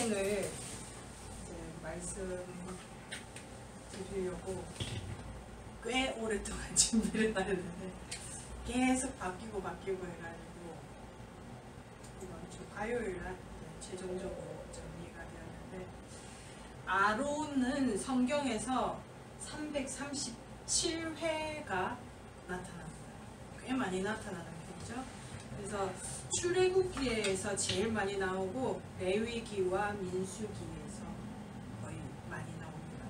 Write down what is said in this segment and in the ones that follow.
진행을 이제 말씀드리려고 꽤 오랫동안 준비를 하는데 계속 바뀌고 해가지고 이번 주 화요일날 최종적으로 정리가 되었는데, 아론은 성경에서 337회가 나타납니다. 꽤 많이 나타나는 편이죠. 그래서 출애굽기에서 제일 많이 나오고 레위기와 민수기에서 거의 많이 나옵니다.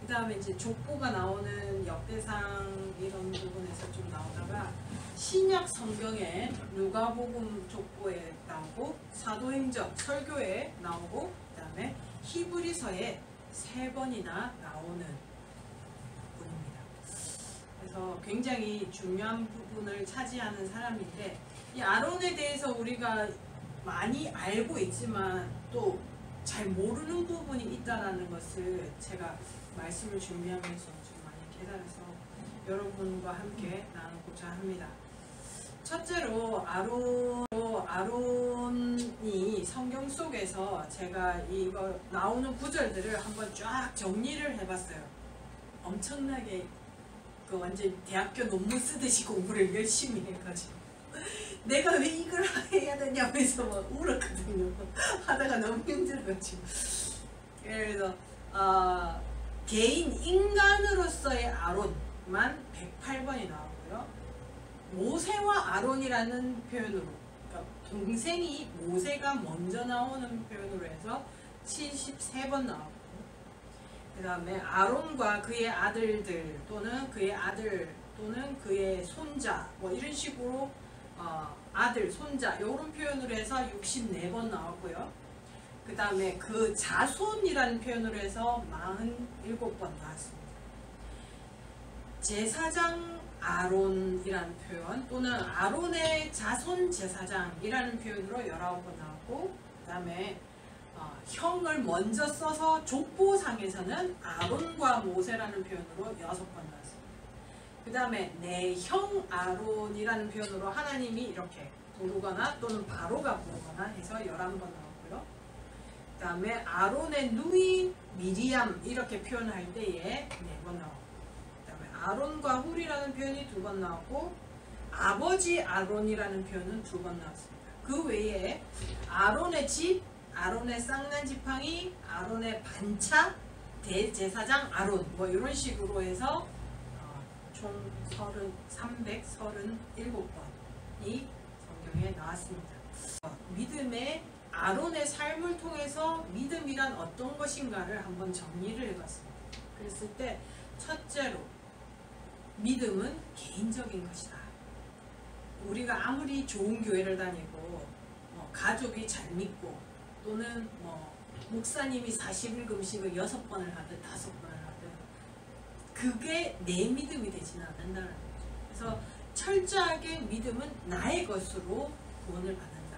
그 다음에 이제 족보가 나오는 역대상 이런 부분에서 좀 나오다가 신약 성경에 누가복음 족보에 나오고 사도행전 설교에 나오고 그 다음에 히브리서에 3번이나 나오는 분입니다. 그래서 굉장히 중요한 부분을 차지하는 사람인데, 이 아론에 대해서 우리가 많이 알고 있지만 또 잘 모르는 부분이 있다는 것을 제가 말씀을 준비하면서 좀 많이 깨달아서 여러분과 함께 나누고자 합니다. 첫째로 아론이 성경 속에서 제가 이거 나오는 구절들을 한번 쫙 정리를 해봤어요. 엄청나게 완전 대학교 논문 쓰듯이 공부를 열심히 해가지고 내가 왜 이걸 해야 되냐면서 막 울었거든요. 하다가 너무 힘들어가지고. 그래서 개인 인간으로서의 아론만 108번이 나오고요. 모세와 아론이라는 표현으로, 그러니까 동생이 모세가 먼저 나오는 표현으로 해서 73번 나오고, 그 다음에 아론과 그의 아들들 또는 그의 아들 또는 그의 손자 뭐 이런 식으로 아들, 손자 이런 표현으로 해서 64번 나왔고요. 그 다음에 그 자손이라는 표현으로 해서 47번 나왔습니다. 제사장 아론이라는 표현 또는 아론의 자손 제사장이라는 표현으로 19번 나왔고, 그 다음에 형을 먼저 써서 족보상에서는 아론과 모세라는 표현으로 6번 나왔습니다. 그 다음에 내 형 아론이라는 표현으로 하나님이 이렇게 부르거나 또는 바로가 부르거나 해서 11번 나왔고요. 그 다음에 아론의 누이 미리암 이렇게 표현할 때에 4번 나왔고, 그 다음에 아론과 훌이라는 표현이 2번 나왔고, 아버지 아론이라는 표현은 2번 나왔습니다. 그 외에 아론의 집, 아론의 쌍난 지팡이, 아론의 반차, 대제사장 아론 뭐 이런 식으로 해서 총 337번이 성경에 나왔습니다. 믿음의 아론의 삶을 통해서 믿음이란 어떤 것인가를 한번 정리를 해봤습니다. 그랬을 때 첫째로 믿음은 개인적인 것이다. 우리가 아무리 좋은 교회를 다니고 가족이 잘 믿고 또는 목사님이 40일 금식을 6번을 하든 5번을 하든 그게 내 믿음이 되지는 않는다는 거죠. 그래서 철저하게 믿음은 나의 것으로 구원을 받는다.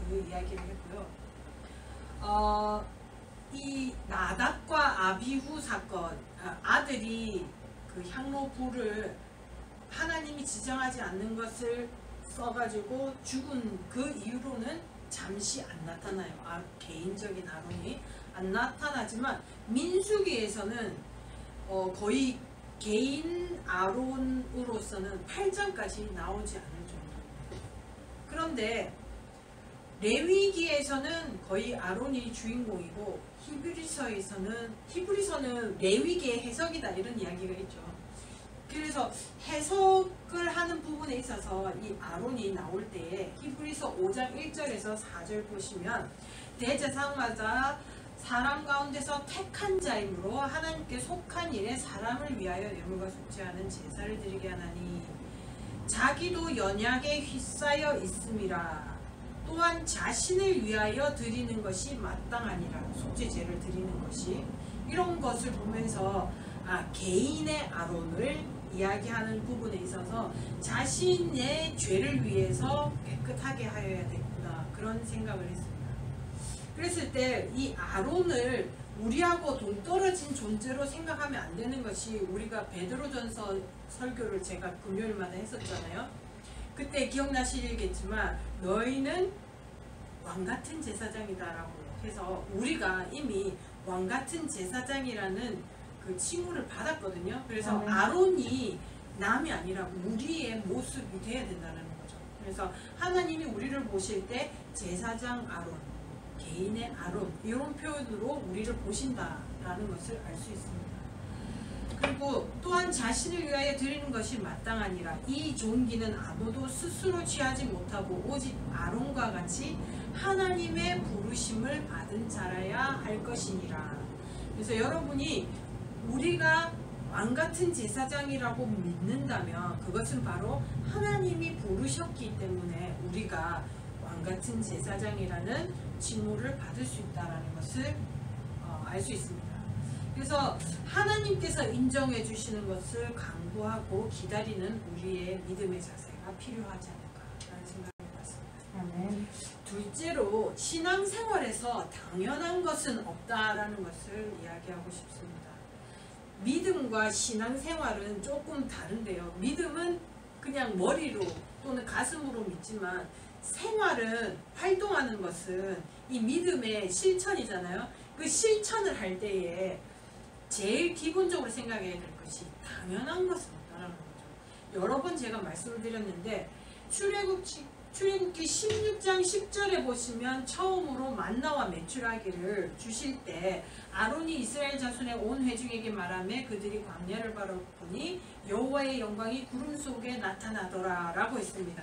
그 이야기를 했고요. 이 나답과 아비후 사건, 아들이 그 향로 불을 하나님이 지정하지 않는 것을 써가지고 죽은 그 이후로는 잠시 안 나타나요. 개인적인 아론이 안 나타나지만 민수기에서는 거의 개인 아론으로서는 8장까지 나오지 않을 정도입니다. 그런데 레위기에서는 거의 아론이 주인공이고 히브리서는 레위기의 해석이다 이런 이야기가 있죠. 그래서 해석을 하는 부분에 있어서 이 아론이 나올 때에 히브리서 5장 1절에서 4절 보시면 대제사장마다 사람 가운데서 택한 자이므로 하나님께 속한 일에 사람을 위하여 예물과 속죄하는 제사를 드리게 하나니 자기도 연약에 휩싸여 있음이라. 또한 자신을 위하여 드리는 것이 마땅하니라. 속죄제를 드리는 것이. 이런 것을 보면서 개인의 아론을 이야기하는 부분에 있어서 자신의 죄를 위해서 깨끗하게 하여야 되겠구나 그런 생각을 했습니다. 그랬을 때 이 아론을 우리하고 동떨어진 존재로 생각하면 안 되는 것이, 우리가 베드로전서 설교를 제가 금요일마다 했었잖아요. 그때 기억나시겠지만 너희는 왕같은 제사장이다라고 해서 우리가 이미 왕같은 제사장이라는 그 칭호를 받았거든요. 그래서 아론이 남이 아니라 우리의 모습이 되어야 된다는 거죠. 그래서 하나님이 우리를 보실 때 제사장 아론, 개인의 아론 이런 표현으로 우리를 보신다라는 것을 알 수 있습니다. 그리고 또한 자신을 위하여 드리는 것이 마땅하니라. 이 존귀는 아무도 스스로 취하지 못하고 오직 아론과 같이 하나님의 부르심을 받은 자라야 할 것이니라. 그래서 여러분이 우리가 왕같은 제사장이라고 믿는다면 그것은 바로 하나님이 부르셨기 때문에 우리가 왕같은 제사장이라는 칭호를 받을 수 있다는 것을 알 수 있습니다. 그래서 하나님께서 인정해 주시는 것을 강구하고 기다리는 우리의 믿음의 자세가 필요하지 않을까라는 생각을 해봤습니다. 둘째로 신앙생활에서 당연한 것은 없다라는 것을 이야기하고 싶습니다. 믿음과 신앙생활은 조금 다른데요. 믿음은 그냥 머리로 또는 가슴으로 믿지만 생활은, 활동하는 것은 이 믿음의 실천이잖아요. 그 실천을 할 때에 제일 기본적으로 생각해야 될 것이 당연한 것은 없다는 거죠. 여러 번 제가 말씀을 드렸는데 출애굽기 16장 10절에 보시면 처음으로 만나와 메추라기를 주실 때 아론이 이스라엘 자손의 온 회중에게 말하며 그들이 광야를 바라보니 여호와의 영광이 구름 속에 나타나더라 라고 했습니다.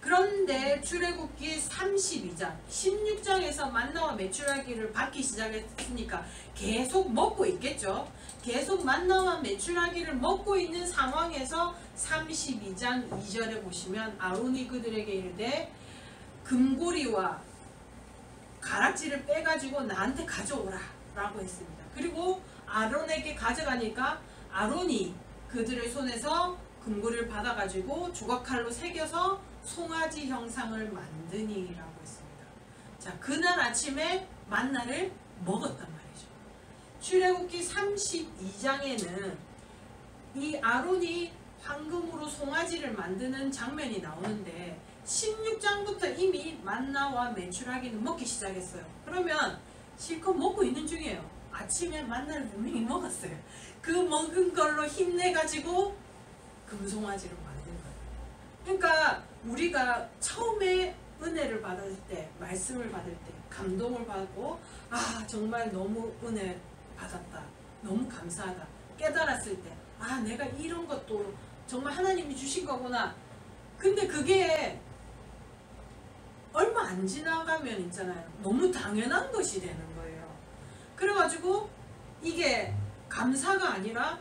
그런데 출애굽기 32장 16장에서 만나와 메추라기를 받기 시작했으니까 계속 먹고 있겠죠. 계속 만나와 메추라기를 먹고 있는 상황에서 32장 2절에 보시면 아론이 그들에게 이르되 금고리와 가락지를 빼가지고 나한테 가져오라 라고 했습니다. 그리고 아론에게 가져가니까 아론이 그들의 손에서 금고리를 받아가지고 조각칼로 새겨서 송아지 형상을 만드니라고 했습니다. 자, 그날 아침에 만나를 먹었단 말이죠. 출애굽기 32장에는 이 아론이 황금으로 송아지를 만드는 장면이 나오는데 16장부터 이미 만나와 메추라기는 먹기 시작했어요. 그러면 실컷 먹고 있는 중이에요. 아침에 만나를 분명히 먹었어요. 그 먹은 걸로 힘내가지고 금송아지를 만든 거예요. 그러니까 우리가 처음에 은혜를 받을 때, 말씀을 받을 때, 감동을 받고 아 정말 너무 은혜 받았다, 너무 감사하다 깨달았을 때 아 내가 이런 것도 정말 하나님이 주신 거구나. 근데 그게 얼마 안 지나가면 있잖아요, 너무 당연한 것이 되는 거예요. 그래가지고 이게 감사가 아니라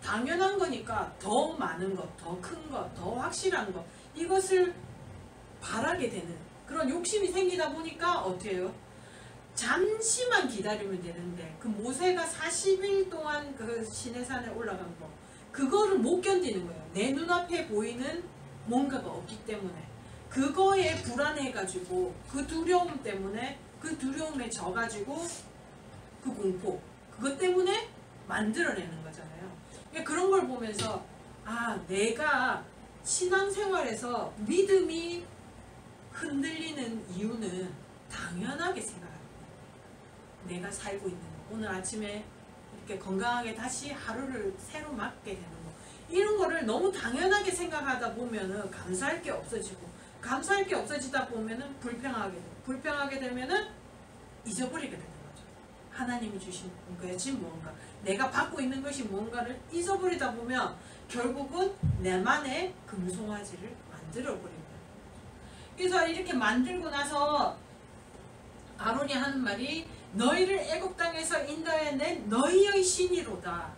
당연한 거니까 더 많은 것, 더 큰 것, 더 확실한 것, 이것을 바라게 되는 그런 욕심이 생기다 보니까 어떻게 해요? 잠시만 기다리면 되는데 그 모세가 40일 동안 그 시내산에 올라간 거, 그거를 못 견디는 거예요. 내 눈앞에 보이는 뭔가가 없기 때문에 그거에 불안해가지고 그 두려움 때문에, 그 두려움에 져가지고 그 공포, 그것 때문에 만들어내는 거잖아요. 그런 걸 보면서 아 내가 신앙생활에서 믿음이 흔들리는 이유는 당연하게 생각합니다. 내가 살고 있는 거, 오늘 아침에 이렇게 건강하게 다시 하루를 새로 맞게 되는 거, 이런 거를 너무 당연하게 생각하다 보면은 감사할 게 없어지고, 감사할 게 없어지다 보면은 불평하게 되고, 불평하게 되면은 잊어버리게 되는 거죠. 하나님이 주신 것이 무언가, 내가 받고 있는 것이 무언가를 잊어버리다 보면 결국은 내만의 금송아지를 만들어버리는 거예요. 그래서 이렇게 만들고 나서 아론이 하는 말이 너희를 애굽 땅에서 인도해낸 너희의 신이로다.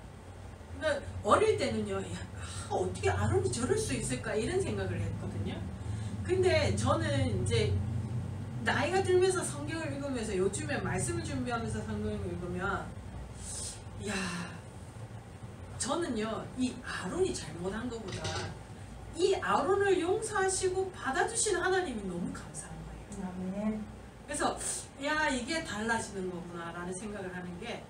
그러니까 어릴 때는요, 어떻게 아론이 저럴 수 있을까 이런 생각을 했거든요. 근데 저는 이제 나이가 들면서 성경을 읽으면서, 요즘에 말씀을 준비하면서 성경을 읽으면 저는요 이 아론이 잘못한 것보다 이 아론을 용서하시고 받아주시는 하나님이 너무 감사한 거예요. 그래서 이게 달라지는 거구나 라는 생각을 하는 게,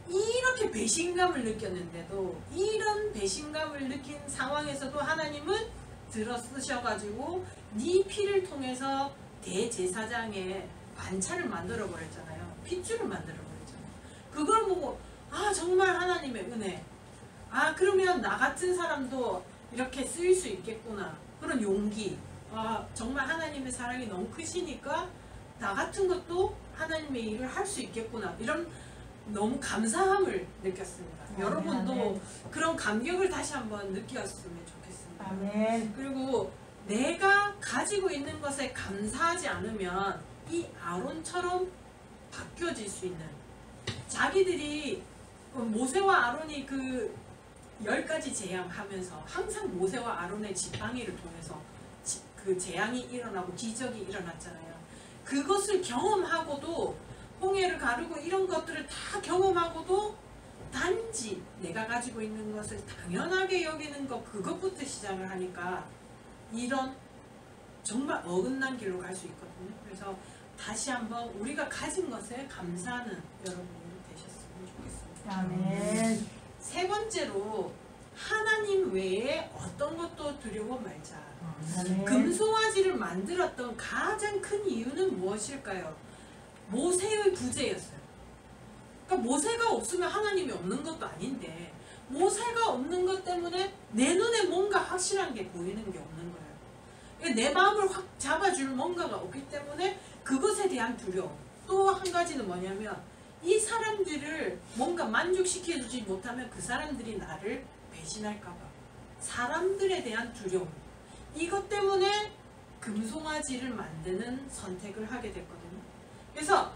이렇게 배신감을 느꼈는데도, 이런 배신감을 느낀 상황에서도 하나님은 들어쓰셔가지고 네 피를 통해서 대제사장의 반찬을 만들어 버렸잖아요. 핏줄을 만들어 버렸잖아요. 그걸 보고 아 정말 하나님의 은혜. 아 그러면 나 같은 사람도 이렇게 쓰일 수 있겠구나. 그런 용기. 아 정말 하나님의 사랑이 너무 크시니까 나 같은 것도 하나님의 일을 할 수 있겠구나. 이런 너무 감사함을 느꼈습니다. 아멘, 여러분도 아멘. 그런 감격을 다시 한번 느꼈으면 좋겠습니다. 아멘. 그리고 내가 가지고 있는 것에 감사하지 않으면 이 아론처럼 바뀌어질 수 있는, 자기들이 모세와 아론이 그 10가지 재앙하면서 항상 모세와 아론의 지팡이를 통해서 그 재앙이 일어나고 기적이 일어났잖아요. 그것을 경험하고도, 홍해를 가르고 이런 것들을 다 경험하고도 단지 내가 가지고 있는 것을 당연하게 여기는 것, 그것부터 시작을 하니까 이런 정말 어긋난 길로 갈 수 있거든요. 그래서 다시 한번 우리가 가진 것에 감사하는 여러분이 되셨으면 좋겠습니다. 아멘. 세 번째로 하나님 외에 어떤 것도 두려워 말자. 아멘. 금송아지를 만들었던 가장 큰 이유는 무엇일까요? 모세의 부재였어요. 그러니까 모세가 없으면 하나님이 없는 것도 아닌데, 모세가 없는 것 때문에 내 눈에 뭔가 확실한 게 보이는 게 없는 거예요. 그러니까 내 마음을 확 잡아줄 뭔가가 없기 때문에 그것에 대한 두려움. 또 한 가지는 뭐냐면 이 사람들을 뭔가 만족시켜주지 못하면 그 사람들이 나를 배신할까봐, 사람들에 대한 두려움. 이것 때문에 금송아지를 만드는 선택을 하게 됐거든요. 그래서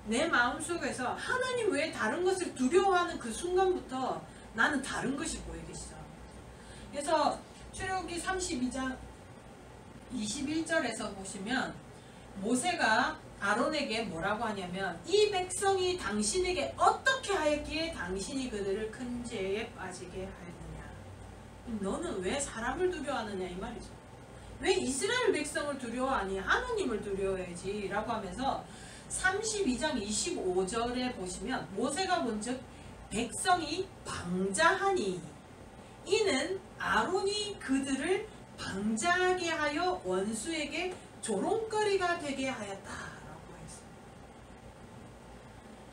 내 마음속에서 하나님 외에 다른 것을 두려워하는 그 순간부터 나는 다른 것이 보이기 시작합니다. 그래서 출애굽기 32장 21절에서 보시면 모세가 아론에게 뭐라고 하냐면, 이 백성이 당신에게 어떻게 하였기에 당신이 그들을 큰 죄에 빠지게 하였느냐. 너는 왜 사람을 두려워하느냐 이 말이죠. 왜 이스라엘 백성을 두려워하니? 하나님을 두려워해야지 라고 하면서 32장 25절에 보시면 모세가 본즉 백성이 방자하니 이는 아론이 그들을 방자하게 하여 원수에게 조롱거리가 되게 하였다라고 했어요.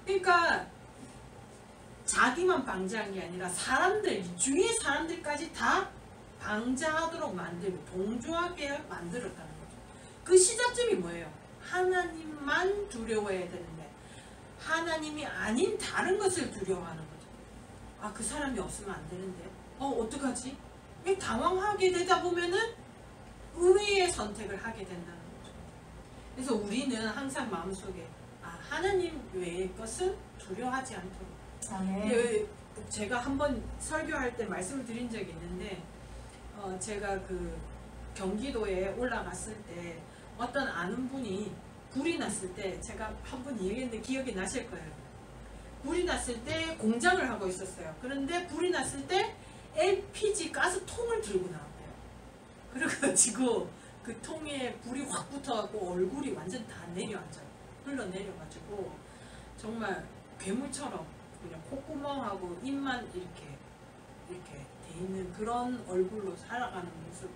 그러니까 자기만 방자한 게 아니라 사람들, 주위의 사람들까지 다 방자하도록 만들고 동조하게 만들었다는 거죠. 그 시작점이 뭐예요? 하나님만 두려워해야 되는데 하나님이 아닌 다른 것을 두려워하는 거죠. 그 사람이 없으면 안 되는데 어떡하지? 당황하게 되다 보면은 의외의 선택을 하게 된다는 거죠. 그래서 우리는 항상 마음속에 하나님 외의 것은 두려워하지 않도록. 아멘. 제가 한번 설교할 때 말씀을 드린 적이 있는데, 제가 그 경기도에 올라갔을 때 어떤 아는 분이 불이 났을 때, 제가 한번 얘기했는데 기억이 나실 거예요. 불이 났을 때 공장을 하고 있었어요. 그런데 불이 났을 때 LPG 가스통을 들고 나왔대요. 그래가지고 그 통에 불이 확 붙어갖고 얼굴이 완전 다 내려앉아요. 흘러내려가지고 정말 괴물처럼 그냥 콧구멍하고 입만 이렇게 돼 있는 그런 얼굴로 살아가는 모습을,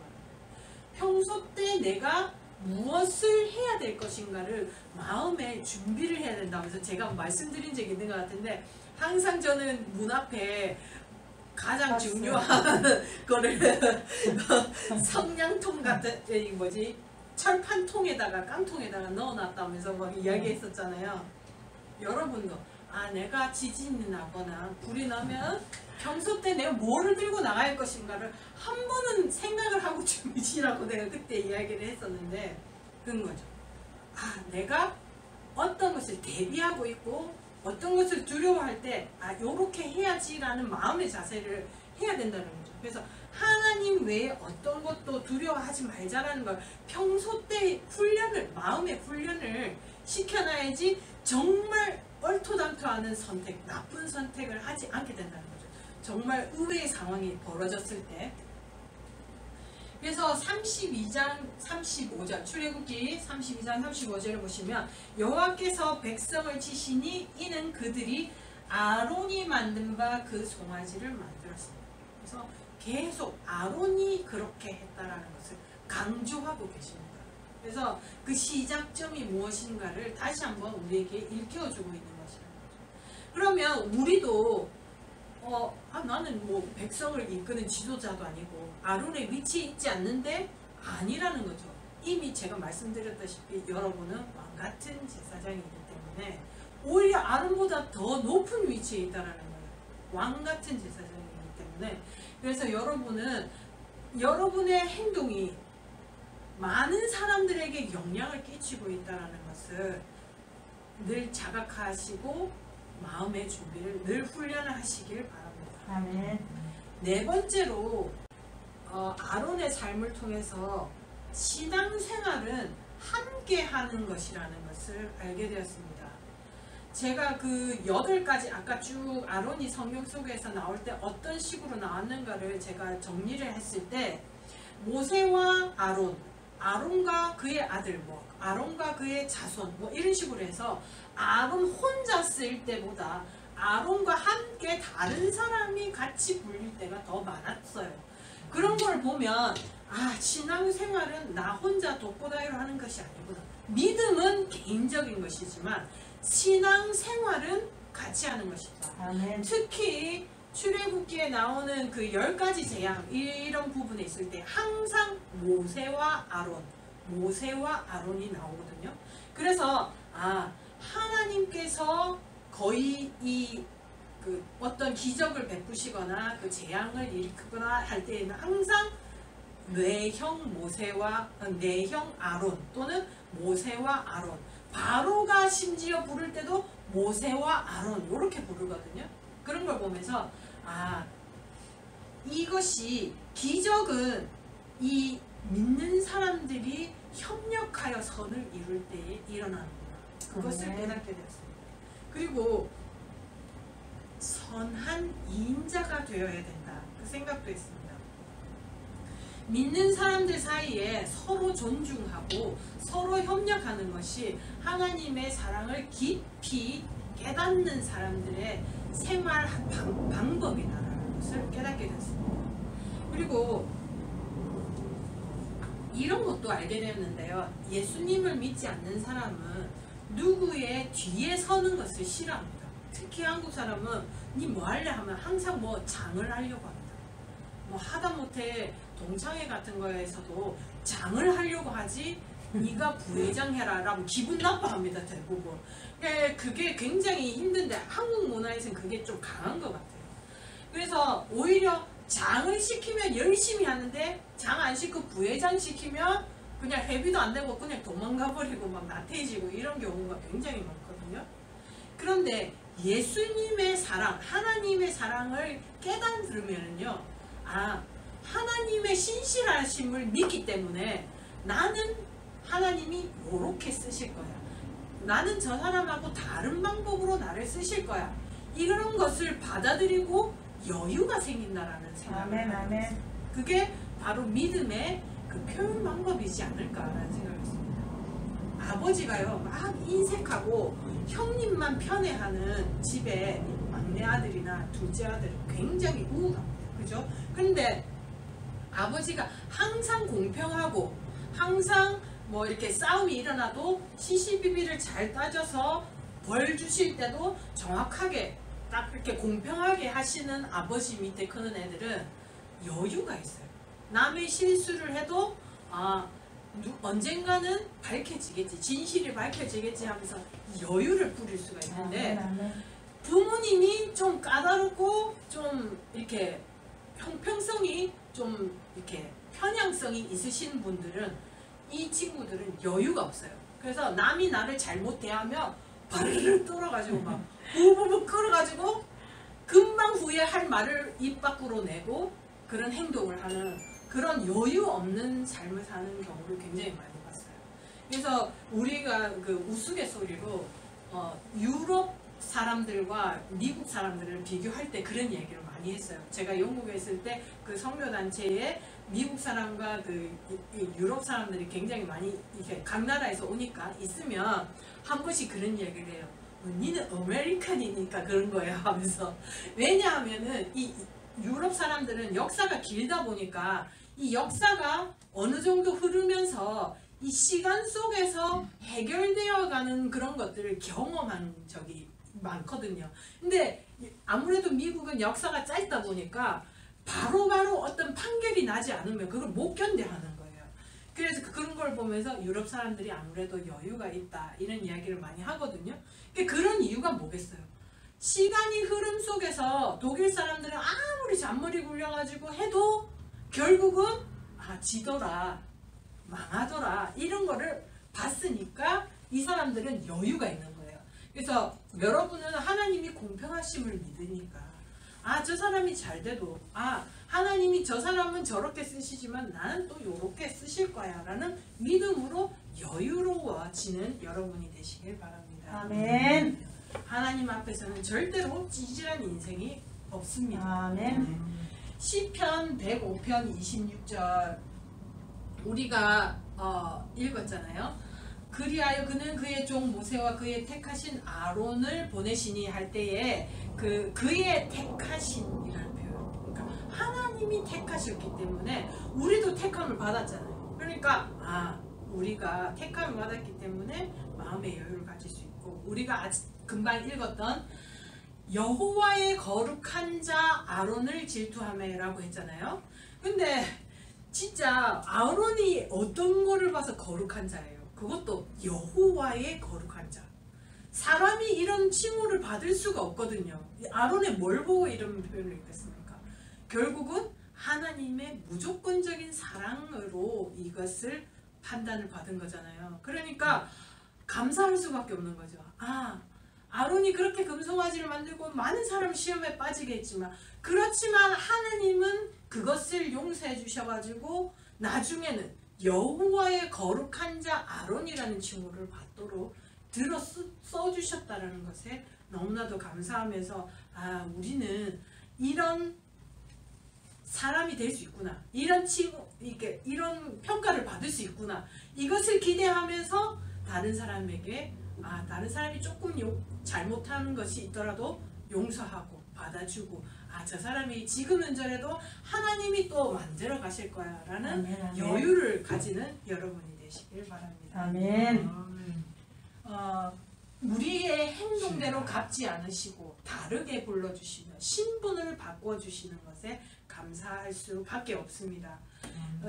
평소 때 내가 무엇을 해야 될 것인가를 마음에 준비를 해야 된다면서 제가 말씀드린 적이 있는 것 같은데, 항상 저는 문 앞에 가장 중요한 거를 성냥통 같은 철판통에다가 깡통에다가 넣어놨다면서 막 이야기했었잖아요. 여러분도 내가 지진이 나거나 불이 나면 평소 때 내가 뭐를 들고 나갈 것인가를 한 번은 생각을 하고 준비시라고 내가 그때 이야기를 했었는데, 그런 거죠. 내가 어떤 것을 대비하고 있고 어떤 것을 두려워할 때 요렇게 해야지라는 마음의 자세를 해야 된다는 거죠. 그래서 하나님 외에 어떤 것도 두려워하지 말자라는 걸 평소 때 마음의 훈련을 시켜놔야지 정말 얼토당토하는 선택, 나쁜 선택을 하지 않게 된다는 거죠. 정말 의외의 상황이 벌어졌을 때. 그래서 32장 35절, 출애굽기 32장 35절을 보시면 여호와께서 백성을 치시니 이는 그들이 아론이 만든 바 그 송아지를 만들었습니다. 그래서 계속 아론이 그렇게 했다라는 것을 강조하고 계십니다. 그래서 그 시작점이 무엇인가를 다시 한번 우리에게 일깨워주고 있는 것이라는 거죠. 그러면 우리도 나는 뭐 백성을 이끄는 지도자도 아니고 아론의 위치에 있지 않는데 아니라는 거죠. 이미 제가 말씀드렸다시피 여러분은 왕같은 제사장이기 때문에 오히려 아론보다 더 높은 위치에 있다라는 거예요. 왕같은 제사장이기 때문에. 그래서 여러분은 여러분의 행동이 많은 사람들에게 영향을 끼치고 있다는 것을 늘 자각하시고 마음의 준비를 늘 훈련하시길 바랍니다. 아멘. 네 번째로 아론의 삶을 통해서 신앙생활은 함께하는 것이라는 것을 알게 되었습니다. 제가 그 8가지 아까 쭉 아론이 성경 속에서 나올 때 어떤 식으로 나왔는가를 제가 정리를 했을 때 모세와 아론, 아론과 그의 아들, 아론과 그의 자손 이런 식으로 해서 아론 혼자 쓸 때보다 아론과 함께 다른 사람이 같이 불릴 때가 더 많았어요. 그런 걸 보면 신앙생활은 나 혼자 독고다이로 하는 것이 아니구나. 믿음은 개인적인 것이지만 신앙생활은 같이 하는 것이다. 아멘. 특히 출애굽기에 나오는 그 10가지 재앙 이런 부분에 있을 때 항상 모세와 아론이 나오거든요. 그래서 하나님께서 거의 그 어떤 기적을 베푸시거나 그 재앙을 일으키거나 할 때에는 항상 내형 아론 또는 모세와 아론, 바로가 심지어 부를 때도 모세와 아론 이렇게 부르거든요. 그런 걸 보면서 이것이 기적은 이 믿는 사람들이 협력하여 선을 이룰 때에 일어나는구나. 그것을 깨닫게 되었습니다. 그리고 선한 이인자가 되어야 된다. 그 생각도 했습니다. 믿는 사람들 사이에 서로 존중하고 서로 협력하는 것이 하나님의 사랑을 깊이 깨닫는 사람들의 생활 방법이다라는 것을 깨닫게 됐습니다. 그리고 이런 것도 알게 되었는데요. 예수님을 믿지 않는 사람은 누구의 뒤에 서는 것을 싫어합니다. 특히 한국 사람은 니 뭐 할래 하면 항상 장을 하려고 합니다. 하다못해 동창회 같은 거에서도 장을 하려고 하지 네가 부회장 해라 라고 기분 나빠합니다. 대부분. 그게 굉장히 힘든데 한국 문화에서는 그게 좀 강한 것 같아요. 그래서 오히려 장을 시키면 열심히 하는데 장 안 시키고 부회장 시키면 그냥 회비도 안 내고 그냥 도망가 버리고 막 나태해지고 이런 경우가 굉장히 많거든요. 그런데 예수님의 사랑, 하나님의 사랑을 깨달으면요, 하나님의 신실하심을 믿기 때문에 나는 하나님이 이렇게 쓰실 거야. 나는 저 사람하고 다른 방법으로 나를 쓰실 거야. 이런 것을 받아들이고 여유가 생긴다라는 생각을 합니다. 그게 바로 믿음의 그 표현 방법이지 않을까라는 생각을 했습니다. 아버지가요 막 인색하고 형님만 편애하는 집에 막내 아들이나 둘째 아들은 굉장히 우울합니다. 그죠? 그런데 아버지가 항상 공평하고 항상 이렇게 싸움이 일어나도 시시비비를 잘 따져서 벌 주실 때도 정확하게 딱 이렇게 공평하게 하시는 아버지 밑에 크는 애들은 여유가 있어요. 남의 실수를 해도 언젠가는 밝혀지겠지, 진실이 밝혀지겠지 하면서 여유를 부릴 수가 있는데 부모님이 좀 까다롭고 좀 이렇게 형평성이 좀 이렇게 편향성이 있으신 분들은 이 친구들은 여유가 없어요. 그래서 남이 나를 잘못 대하면 바르르 떨어가지고 막 부부부 끌어가지고 금방 후에 할 말을 입 밖으로 내고 그런 행동을 하는 그런 여유 없는 삶을 사는 경우를 굉장히 많이 봤어요. 그래서 우리가 그 우스갯소리로 유럽 사람들과 미국 사람들을 비교할 때 그런 얘기를 많이 했어요. 제가 영국에 있을 때 그 성교단체에 미국 사람과 그 유럽 사람들이 굉장히 많이 이렇게 각 나라에서 오니까 있으면 한 번씩 그런 얘기를 해요. 니는 아메리칸이니까 그런 거야 하면서. 왜냐하면은 이 유럽 사람들은 역사가 길다 보니까 이 역사가 어느 정도 흐르면서 이 시간 속에서 해결되어 가는 그런 것들을 경험한 적이 많거든요. 근데 아무래도 미국은 역사가 짧다 보니까 바로바로 어떤 판결이 나지 않으면 그걸 못 견뎌하는 거예요. 그래서 그런 걸 보면서 유럽 사람들이 아무래도 여유가 있다 이런 이야기를 많이 하거든요. 그런 이유가 뭐겠어요? 시간이 흐름 속에서 독일 사람들은 아무리 잔머리 굴려가지고 해도 결국은 지더라, 망하더라 이런 거를 봤으니까 이 사람들은 여유가 있는 거예요. 그래서 여러분은 하나님이 공평하심을 믿으니까 저 사람이 잘 돼도 하나님이 저 사람은 저렇게 쓰시지만 나는 또 요렇게 쓰실 거야 라는 믿음으로 여유로워지는 여러분이 되시길 바랍니다. 아멘. 하나님 앞에서는 절대로 찌질한 인생이 없습니다. 아멘. 시편 105편 26절 우리가 읽었잖아요. 그리하여 그는 그의 종 모세와 그의 택하신 아론을 보내시니 할 때에 그의 택하신이라는 표현. 그러니까 하나님이 택하셨기 때문에 우리도 택함을 받았잖아요. 그러니까 우리가 택함을 받았기 때문에 마음의 여유를 가질 수 있고 우리가 금방 읽었던 여호와의 거룩한 자 아론을 질투하매라고 했잖아요. 근데 진짜 아론이 어떤 거를 봐서 거룩한 자예요? 그것도 여호와의 거룩한 자. 사람이 이런 칭호를 받을 수가 없거든요. 아론의 뭘 보고 이런 표현을 했겠습니까? 결국은 하나님의 무조건적인 사랑으로 이것을 판단을 받은 거잖아요. 그러니까 감사할 수밖에 없는 거죠. 아론이 그렇게 금송아지를 만들고 많은 사람 시험에 빠지게 했지만 그렇지만 하나님은 그것을 용서해 주셔가지고 나중에는 여호와의 거룩한 자 아론이라는 칭호를 받도록 써주셨다는 것에 너무나도 감사하면서 우리는 이런 사람이 될 수 있구나, 이런 칭호, 이런 평가를 받을 수 있구나, 이것을 기대하면서 다른 사람에게 다른 사람이 조금 잘못하는 것이 있더라도 용서하고 받아주고 저 사람이 지금은 저래도 하나님이 또 만들어 가실 거야 라는 아멘. 여유를 가지는 여러분이 되시길 바랍니다. 아멘. 우리의 행동대로 갚지 않으시고 다르게 불러주시며 신분을 바꿔주시는 것에 감사할 수밖에 없습니다.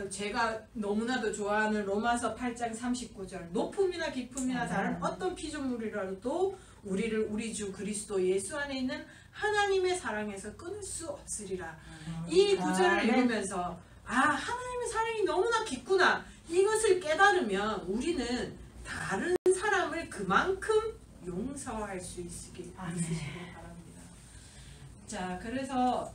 제가 너무나도 좋아하는 로마서 8장 39절 높음이나 깊음이나 다른 어떤 피조물이라도 우리를 우리 주 그리스도 예수 안에 있는 하나님의 사랑에서 끊을 수 없으리라. 이 구절을 읽으면서 하나님의 사랑이 너무나 깊구나, 이것을 깨달으면 우리는 다른 사람을 그만큼 용서할 수 있으시길 바랍니다. 자, 그래서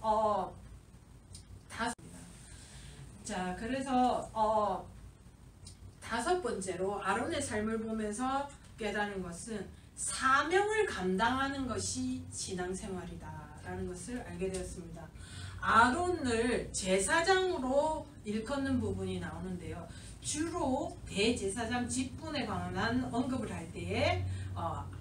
다섯 번째로 아론의 삶을 보면서 깨닫는 것은 사명을 감당하는 것이 신앙생활이다라는 것을 알게 되었습니다. 아론을 제사장으로 일컫는 부분이 나오는데요. 주로 대제사장 직분에 관한 언급을 할 때에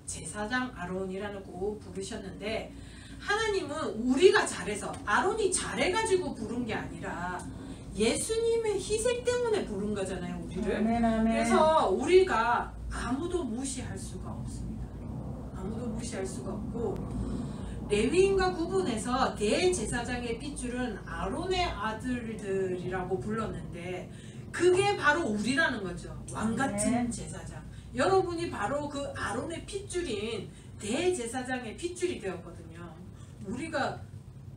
제사장 아론이라는 꼭 부르셨는데 하나님은 우리가 잘해서 아론이 잘해가지고 부른 게 아니라 예수님의 희생 때문에 부른 거잖아요, 우리를. 아멘. 그래서 우리가 아무도 무시할 수가 없습니다. 아무도 무시할 수가 없고 레위인과 구분해서 대제사장의 핏줄은 아론의 아들들이라고 불렀는데 그게 바로 우리라는 거죠. 왕같은 제사장. 여러분이 바로 그 아론의 핏줄인 대제사장의 핏줄이 되었거든요. 우리가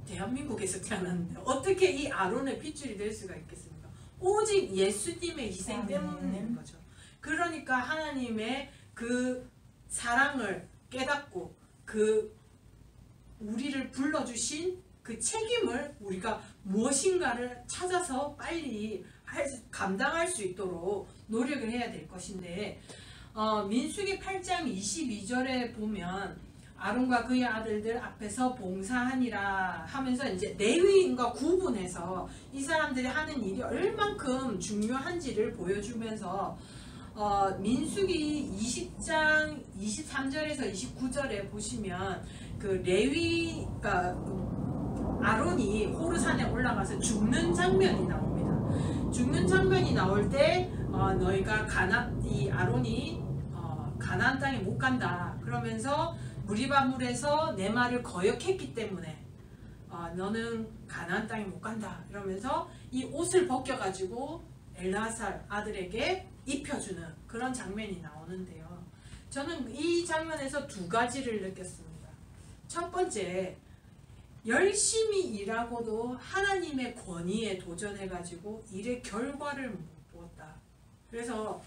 대한민국에서 태어났는데 어떻게 이 아론의 핏줄이 될 수가 있겠습니까? 오직 예수님의 희생 때문인 거죠. 그러니까 하나님의 그 사랑을 깨닫고 우리를 불러주신 그 책임을 우리가 무엇인가를 찾아서 빨리 감당할 수 있도록 노력을 해야 될 것인데 민수기 8장 22절에 보면 아론과 그의 아들들 앞에서 봉사하니라 하면서 이제 레위인과 구분해서 이 사람들이 하는 일이 얼만큼 중요한지를 보여주면서 민수기 20장 23절에서 29절에 보시면 그 레위가 아론이 호르산에 올라가서 죽는 장면이 나옵니다. 죽는 장면이 나올 때 너희가 이 아론이 가나안 땅에 못 간다. 그러면서 무리바물에서 내 말을 거역했기 때문에 너는 가나안 땅에 못 간다. 이러면서 이 옷을 벗겨가지고 엘르아살 아들에게 입혀주는 그런 장면이 나오는데요. 저는 이 장면에서 두 가지를 느꼈습니다. 첫 번째, 열심히 일하고도 하나님의 권위에 도전해가지고 일의 결과를 못 보았다. 그래서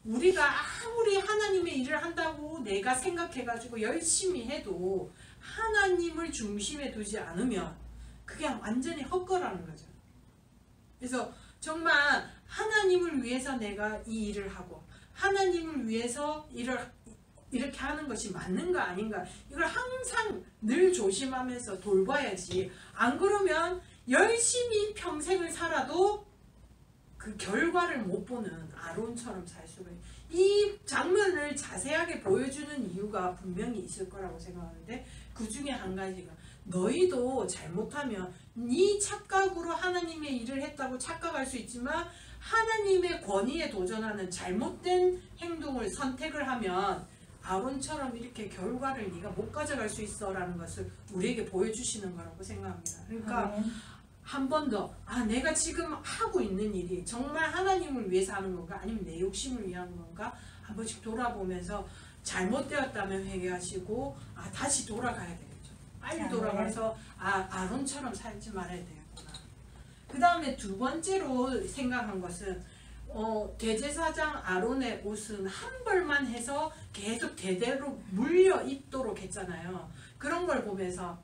우리가 아무리 하나님의 일을 한다고 내가 생각해가지고 열심히 해도 하나님을 중심에 두지 않으면 그게 완전히 헛거라는 거죠. 그래서 정말 하나님을 위해서 내가 이 일을 하고 하나님을 위해서 이렇게 하는 것이 맞는가 아닌가, 이걸 항상 늘 조심하면서 돌봐야지. 안 그러면 열심히 평생을 살아도 그 결과를 못 보는 아론처럼 살 수가 있어요. 이 장면을 자세하게 보여주는 이유가 분명히 있을 거라고 생각하는데, 그 중에 한 가지가 너희도 잘못하면 네 착각으로 하나님의 일을 했다고 착각할 수 있지만 하나님의 권위에 도전하는 잘못된 행동을 선택을 하면 아론처럼 이렇게 결과를 네가 못 가져갈 수 있어 라는 것을 우리에게 보여주시는 거라고 생각합니다. 그러니까 한 번 더 내가 지금 하고 있는 일이 정말 하나님을 위해서 하는 건가 아니면 내 욕심을 위한 건가 한 번씩 돌아보면서 잘못되었다면 회개하시고 다시 돌아가야 되겠죠. 빨리 돌아가서 아론처럼 살지 말아야 되겠구나. 그 다음에 두 번째로 생각한 것은 대제사장 아론의 옷은 한 벌만 해서 계속 대대로 물려 입도록 했잖아요. 그런 걸 보면서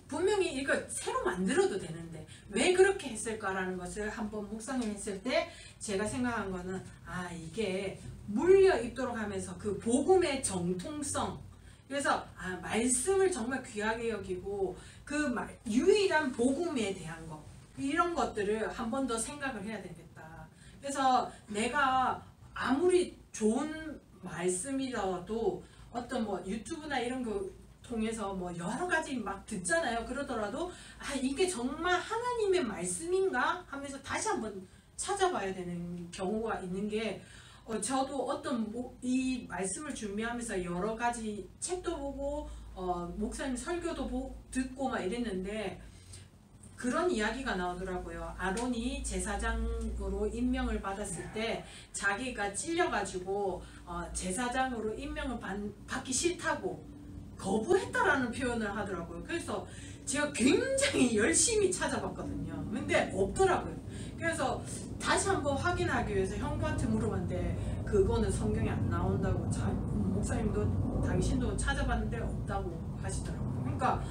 분명히 이거 새로 만들어도 되는데 왜 그렇게 했을까라는 것을 한번 묵상을 했을 때 제가 생각한 거는 이게 물려 입도록 하면서 그 복음의 정통성, 그래서 말씀을 정말 귀하게 여기고 그 유일한 복음에 대한 거, 이런 것들을 한 번 더 생각을 해야 되겠다. 그래서 내가 아무리 좋은 말씀이라도 어떤 유튜브나 이런 거 통해서 여러 가지 막 듣잖아요. 그러더라도 이게 정말 하나님의 말씀인가 하면서 다시 한번 찾아봐야 되는 경우가 있는 게, 저도 어떤 이 말씀을 준비하면서 여러 가지 책도 보고 목사님 설교도 듣고 막 이랬는데 그런 이야기가 나오더라고요. 아론이 제사장으로 임명을 받았을 때 자기가 찔려가지고 제사장으로 임명을 받기 싫다고 거부했다라는 표현을 하더라고요. 그래서 제가 굉장히 열심히 찾아봤거든요. 근데 없더라고요. 그래서 다시 한번 확인하기 위해서 형부한테 물어봤는데 그거는 성경에 안 나온다고, 목사님도 당신도 찾아봤는데 없다고 하시더라고요. 그러니까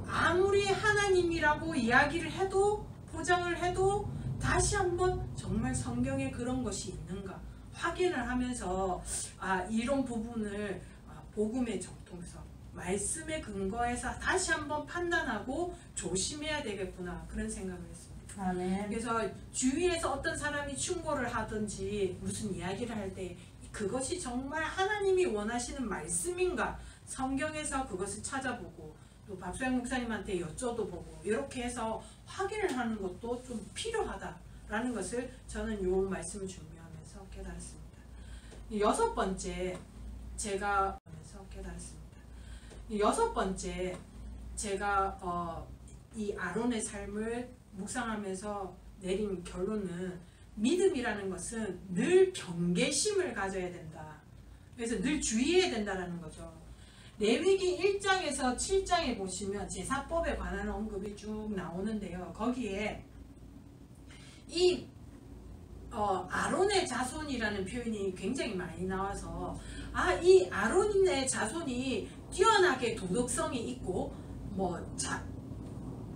아무리 하나님이라고 이야기를 해도 포장을 해도 다시 한번 정말 성경에 그런 것이 있는가 확인을 하면서 이런 부분을 복음의 정통성, 말씀에 근거해서 다시 한번 판단하고 조심해야 되겠구나, 그런 생각을 했습니다. 그래서 주위에서 어떤 사람이 충고를 하든지 무슨 이야기를 할 때 그것이 정말 하나님이 원하시는 말씀인가, 성경에서 그것을 찾아보고 또 박수영 목사님한테 여쭤보고 이렇게 해서 확인을 하는 것도 좀 필요하다라는 것을 저는 이 말씀을 준비하면서 깨달았습니다. 여섯 번째 제가 이 아론의 삶을 묵상하면서 내린 결론은 믿음이라는 것은 늘 경계심을 가져야 된다. 그래서 늘 주의해야 된다는 거죠. 레위기 1장에서 7장에 보시면 제사법에 관한 언급이 쭉 나오는데요. 거기에 이 아론의 자손이라는 표현이 굉장히 많이 나와서 이 아론의 자손이 뛰어나게 도덕성이 있고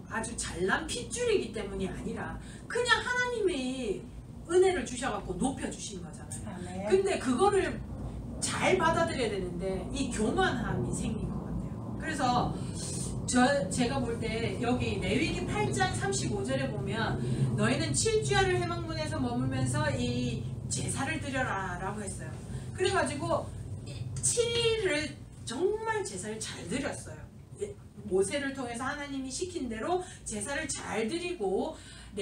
아주 잘난 핏줄이기 때문이 아니라 그냥 하나님이 은혜를 주셔갖고 높여주신 거잖아요. 근데 그거를 잘 받아들여야 되는데 이 교만함이 생긴 것 같아요. 그래서 제가 볼 때 여기 레위기 8장 35절에 보면 너희는 7주야를 해망문에서 머물면서 이 제사를 드려라 라고 했어요. 그래가지고 7일을 정말 제사를 잘 드렸어요. 모세를 통해서 하나님이 시킨 대로 제사를 잘 드리고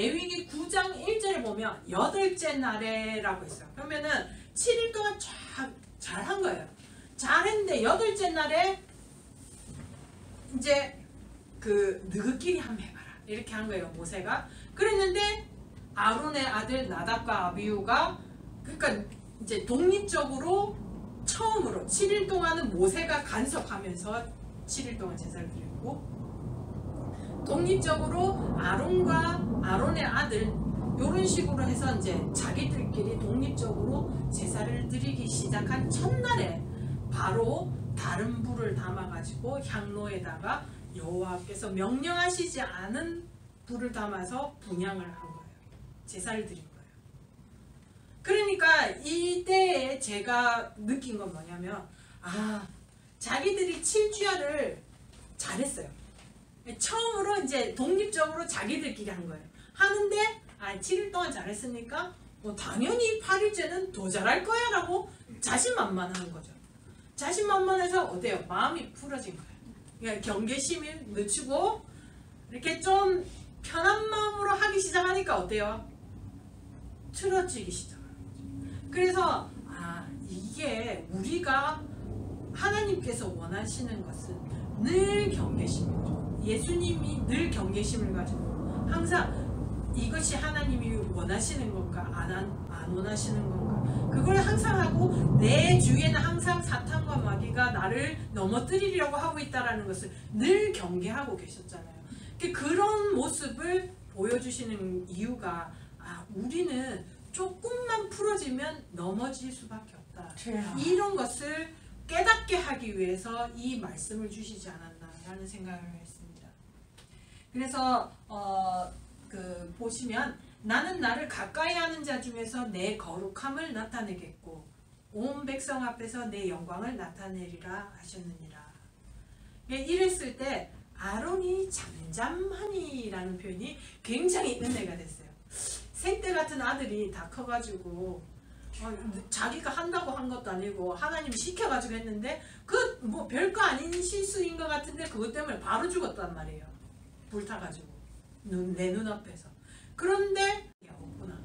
레위기 9장 1절에 보면 여덟째 날에라고 했어요. 그러면은 7일 동안 쫙 잘한 거예요. 잘했는데 여덟째 날에 이제 그 너희끼리 한번 해봐라 이렇게 한 거예요. 모세가 그랬는데 아론의 아들 나답과 아비후가 그러니까 이제 독립적으로 처음으로 7일 동안은 모세가 간섭하면서 7일 동안 제사를 드리고 독립적으로 아론과 아론의 아들 이런 식으로 해서 이제 자기들끼리 독립적으로 제사를 드리기 시작한 첫날에 바로 다른 불을 담아가지고 향로에다가 여호와께서 명령하시지 않은 불을 담아서 분향을 한 거예요. 제사를 드린 거예요. 그러니까 이때에 제가 느낀 건 뭐냐면 자기들이 7주야를 잘했어요. 처음으로 이제 독립적으로 자기들끼리 한 거예요. 하는데 7일 동안 잘했으니까 당연히 8일째는 더 잘할 거야 라고 자신만만한 거죠. 자신만만해서 어때요? 마음이 풀어진 거예요. 그러니까 경계심을 늦추고 이렇게 좀 편한 마음으로 하기 시작하니까 어때요? 틀어지기 시작하는 거죠. 그래서 이게 우리가 하나님께서 원하시는 것은 늘 경계심이죠. 예수님이 늘 경계심을 가지고 항상 이것이 하나님이 원하시는 건가 안 원하시는 건가 그걸 항상 하고 내 주위에는 항상 사탄과 마귀가 나를 넘어뜨리려고 하고 있다는 것을 늘 경계하고 계셨잖아요. 그런 모습을 보여주시는 이유가 우리는 조금만 풀어지면 넘어질 수밖에 없다. 이런 것을 깨닫게 하기 위해서 이 말씀을 주시지 않았나라는 생각을 했습니다. 그래서 보시면 나는 나를 가까이 하는 자 중에서 내 거룩함을 나타내겠고 온 백성 앞에서 내 영광을 나타내리라 하셨느니라. 이랬을 때 아론이 잠잠하니라는 표현이 굉장히 은혜가 됐어요. 생때 같은 아들이 다 커가지고 자기가 한다고 한 것도 아니고 하나님이 시켜가지고 했는데 그 뭐 별거 아닌 실수인 것 같은데 그것 때문에 바로 죽었단 말이에요. 불타가지고 내 눈앞에서. 그런데 없구나.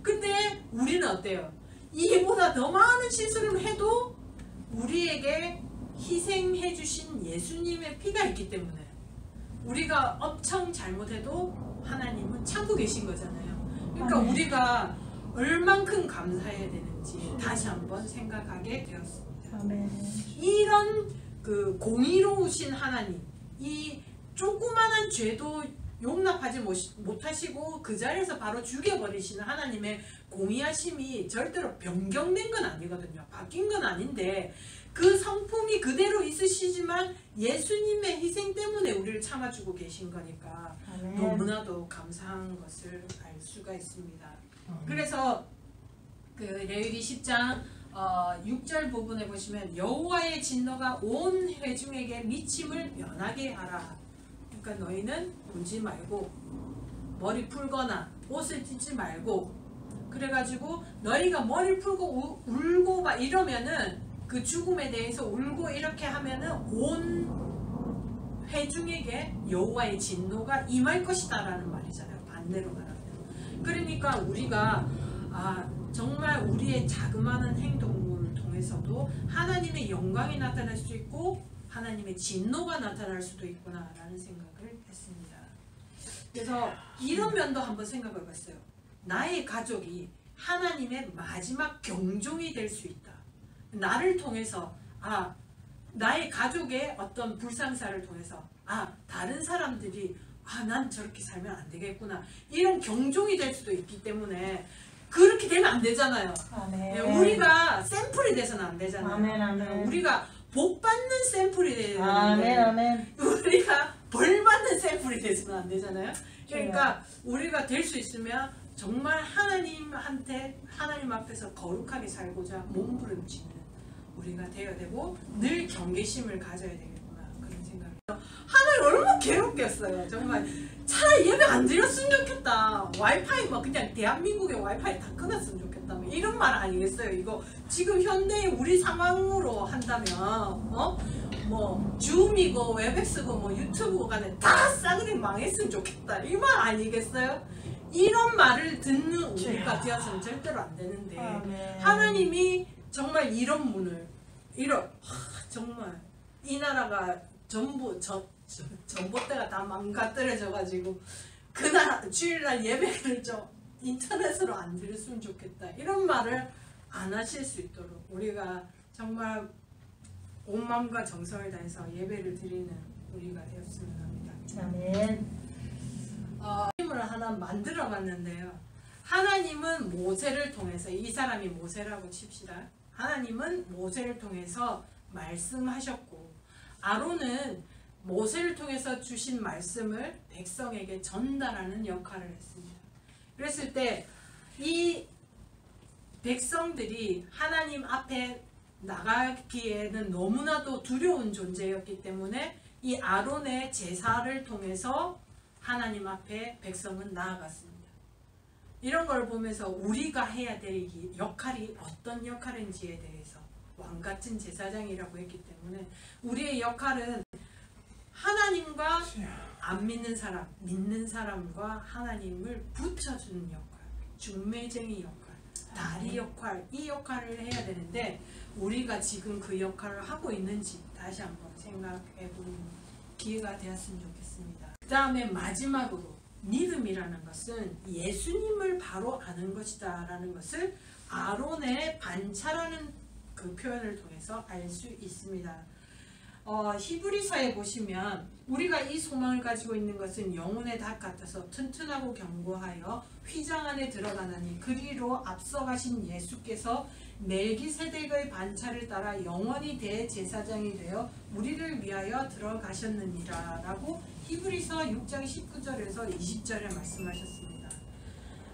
근데 우리는 어때요? 이보다 더 많은 실수를 해도 우리에게 희생해 주신 예수님의 피가 있기 때문에 우리가 엄청 잘못해도 하나님은 참고 계신 거잖아요. 그러니까 우리가 얼만큼 감사해야 되는지 다시 한번 생각하게 되었습니다. 이런 그 공의로우신 하나님, 이 조그만한 죄도 용납하지 못하시고 그 자리에서 바로 죽여버리시는 하나님의 공의하심이 절대로 변경된 건 아니거든요. 바뀐 건 아닌데 그 성품이 그대로 있으시지만 예수님의 희생 때문에 우리를 참아주고 계신 거니까 너무나도 감사한 것을 알 수가 있습니다. 그래서 그 레위기 10장 6절 부분에 보시면 여호와의 진노가 온 회중에게 미침을 면하게 하라. 그러니까 너희는 울지 말고 머리 풀거나 옷을 찢지 말고 그래가지고 너희가 머리 풀고 울고 막 이러면은 그 죽음에 대해서 울고 이렇게 하면은 온 회중에게 여호와의 진노가 임할 것이다 라는 말이잖아요. 반대로 말하면. 그러니까 우리가 정말 우리의 자그마한 행동을 통해서도 하나님의 영광이 나타날 수 있고 하나님의 진노가 나타날 수도 있구나 라는 생각을 했습니다. 그래서 이런 면도 한번 생각해 봤어요. 나의 가족이 하나님의 마지막 경종이 될 수 있다. 나를 통해서 나의 가족의 어떤 불상사를 통해서 다른 사람들이 난 저렇게 살면 안 되겠구나 이런 경종이 될 수도 있기 때문에 그렇게 되면 안 되잖아요. 우리가 샘플이 돼서는 안 되잖아요. 우리가 복 받는 샘플이 돼야 되는데 우리가 벌 받는 샘플이 돼서는 안 되잖아요. 그러니까 우리가 될 수 있으면 정말 하나님 앞에서 거룩하게 살고자 몸부림치는 우리가 되어야 되고 늘 경계심을 가져야 되겠구나 그런 생각을 하나님 얼마나 괴롭겠어요. 정말 차라리 예배 안 드렸으면 좋겠다. 와이파이 그냥 대한민국의 와이파이 다 끊었으면 좋겠다. 이런 말 아니겠어요. 이거 지금 현대의 우리 상황으로 한다면 뭐 줌이고 웹엑스고 뭐 유튜브고 간에 다 싸그리 망했으면 좋겠다 이 말 아니겠어요? 이 말을 듣는 우리가 되어서는 절대로 안 되는데 아멘. 하나님이 정말 이런 문을 정말 이 나라가 전부 전봇대가 다 망가뜨려져 가지고 그날 주일날 예배를 좀 인터넷으로 안 드렸으면 좋겠다 이런 말을 안 하실 수 있도록 우리가 정말 온 마음과 정성을 다해서 예배를 드리는 우리가 되었으면 합니다. 아멘. 하나님을 하나 만들어 봤는데요. 하나님은 모세를 통해서 이 사람이 모세라고 칩시다. 하나님은 모세를 통해서 말씀하셨고 아론은 모세를 통해서 주신 말씀을 백성에게 전달하는 역할을 했습니다. 그랬을 때 이 백성들이 하나님 앞에 나가기에는 너무나도 두려운 존재였기 때문에 이 아론의 제사를 통해서 하나님 앞에 백성은 나아갔습니다. 이런 걸 보면서 우리가 해야 될 역할이 어떤 역할인지에 대해서 왕같은 제사장이라고 했기 때문에 우리의 역할은 하나님과 안 믿는 사람, 믿는 사람과 하나님을 붙여주는 역할, 중매쟁이 역할, 다리 역할, 이 역할을 해야 되는데 우리가 지금 그 역할을 하고 있는지 다시 한번 생각해보는 기회가 되었으면 좋겠습니다. 그 다음에 마지막으로 믿음이라는 것은 예수님을 바로 아는 것이다 라는 것을 아론의 반차라는 그 표현을 통해서 알 수 있습니다. 히브리서에 보시면 우리가 이 소망을 가지고 있는 것은 영혼의 닭 같아서 튼튼하고 견고하여 휘장 안에 들어가나니 그리로 앞서가신 예수께서 멜기세덱의 반차를 따라 영원히 대제사장이 되어 우리를 위하여 들어가셨느니라 라고 히브리서 6장 19절에서 20절에 말씀하셨습니다.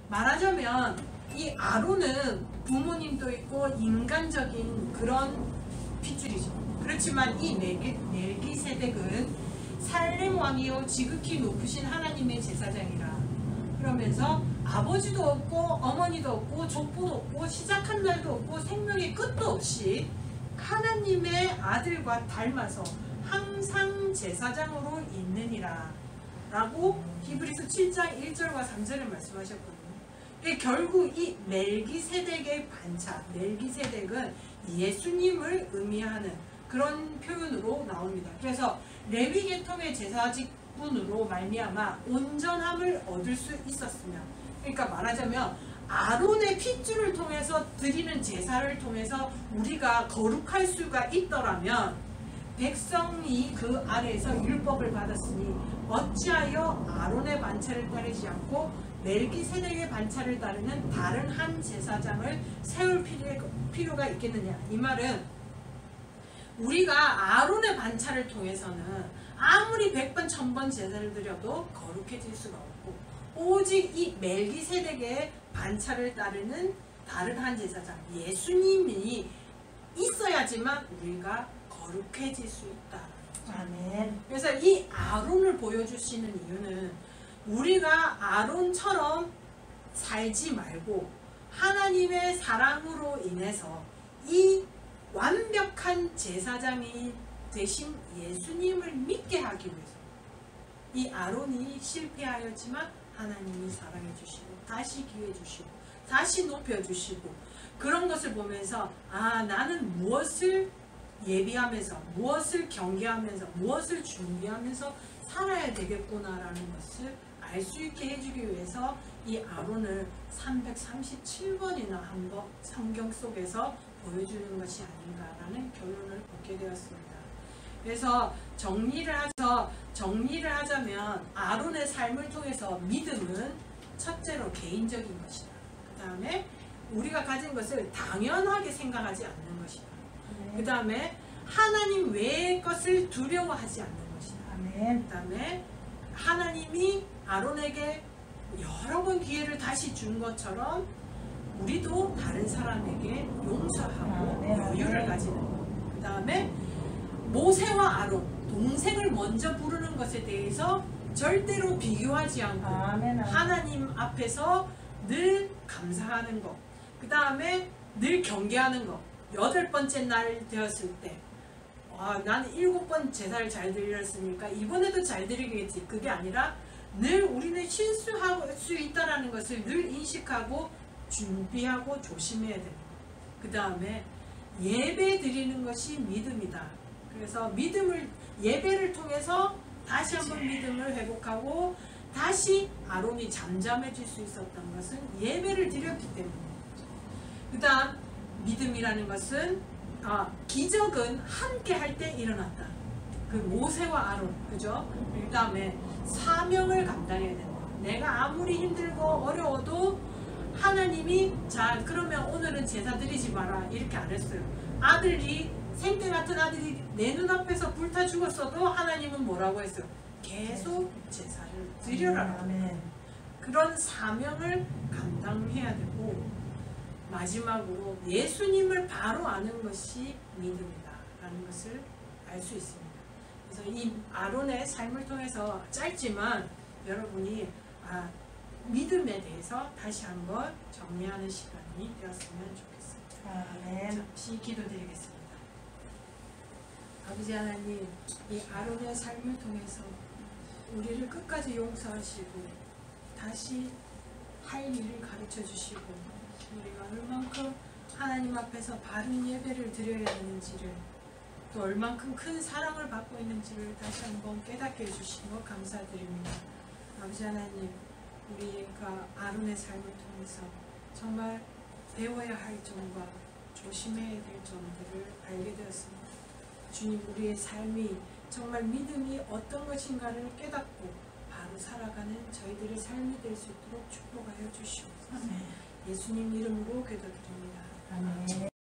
말하자면 이 아론은 부모님도 있고 인간적인 그런 핏줄이죠. 그렇지만 이 멜기세덱은 살렘 왕이요 지극히 높으신 하나님의 제사장이라. 그러면서 아버지도 없고 어머니도 없고 족보도 없고 시작한 날도 없고 생명의 끝도 없이 하나님의 아들과 닮아서 항상 제사장으로 있느니라 라고 히브리서 7장 1절과 3절에 말씀하셨거든요. 결국 이 멜기세덱의 반차, 멜기세덱은 예수님을 의미하는 그런 표현으로 나옵니다. 그래서 레위 계통의 제사직분으로 말미암아 온전함을 얻을 수 있었으며, 그러니까 말하자면 아론의 핏줄을 통해서 드리는 제사를 통해서 우리가 거룩할 수가 있더라면 백성이 그 아래에서 율법을 받았으니 어찌하여 아론의 반차를 따르지 않고 멜기세덱의 반차를 따르는 다른 한 제사장을 세울 필요가 있겠느냐. 이 말은 우리가 아론의 반차를 통해서는 아무리 100번 1000번 제사를 드려도 거룩해질 수가 없고 오직 이 멜기세덱의 반차를 따르는 다른 한 제사장 예수님이 있어야지만 우리가 거룩해질 수 있다. 아멘. 그래서 이 아론을 보여주시는 이유는 우리가 아론처럼 살지 말고 하나님의 사랑으로 인해서 이 완벽한 제사장이 되신 예수님을 믿게 하기 위해서 이 아론이 실패하였지만 하나님이 사랑해 주시고 다시 기회 주시고 다시 높여 주시고 그런 것을 보면서 아 나는 무엇을 예비하면서 무엇을 경계하면서 무엇을 준비하면서 살아야 되겠구나라는 것을 알 수 있게 해주기 위해서 이 아론을 337번이나 한번 성경 속에서 보여주는 것이 아닌가라는 결론을 얻게 되었습니다. 그래서 정리를 하자면 아론의 삶을 통해서 믿음은 첫째로 개인적인 것이다. 그 다음에 우리가 가진 것을 당연하게 생각하지 않는 것이다. 그 다음에 하나님 외의 것을 두려워하지 않는 것이다. 아멘. 그 다음에 하나님이 아론에게 여러 번 기회를 다시 준 것처럼 우리도 다른 사람에게 용서하고 여유를 가지는 것. 그 다음에 모세와 아론, 동생을 먼저 부르는 것에 대해서 절대로 비교하지 않고 하나님 앞에서 늘 감사하는 것. 그 다음에 늘 경계하는 것. 8번째 날 되었을 때 나는 7번 제사를 잘 드렸으니까 이번에도 잘 드리겠지. 그게 아니라 늘 우리는 실수할 수 있다는 것을 늘 인식하고 준비하고 조심해야 됩니다. 그 다음에 예배 드리는 것이 믿음이다. 그래서 예배를 통해서 다시 한번 믿음을 회복하고 다시 아론이 잠잠해질 수 있었던 것은 예배를 드렸기 때문입니다. 그 다음 믿음이라는 것은 기적은 함께 할 때 일어났다. 그 모세와 아론, 그죠? 그 다음에 사명을 감당해야 된다. 내가 아무리 힘들고 어려워도 하나님이 자 그러면 오늘은 제사 드리지 마라 이렇게 안 했어요. 아들이 생때 같은 아들이 내 눈앞에서 불타 죽었어도 하나님은 뭐라고 했어요? 계속 제사를 드려라. 아멘. 그런 사명을 감당해야 되고 마지막으로 예수님을 바로 아는 것이 믿음이다 라는 것을 알 수 있습니다. 그래서 이 아론의 삶을 통해서 짧지만 여러분이 믿음에 대해서 다시 한번 정리하는 시간이 되었으면 좋겠습니다. 아멘. 잠시 기도드리겠습니다. 아버지 하나님, 이 아론의 삶을 통해서 우리를 끝까지 용서하시고 다시 할 일을 가르쳐 주시고 우리가 얼만큼 하나님 앞에서 바른 예배를 드려야 되는지를 또 얼만큼 큰 사랑을 받고 있는지를 다시 한번 깨닫게 해주신 것 감사드립니다. 아버지 하나님, 우리가 아론의 삶을 통해서 정말 배워야 할 점과 조심해야 될 점들을 알게 되었습니다. 주님, 우리의 삶이 정말 믿음이 어떤 것인가를 깨닫고 바로 살아가는 저희들의 삶이 될 수 있도록 축복하여 주시옵소서. 예수님 이름으로 기도드립니다. 아멘.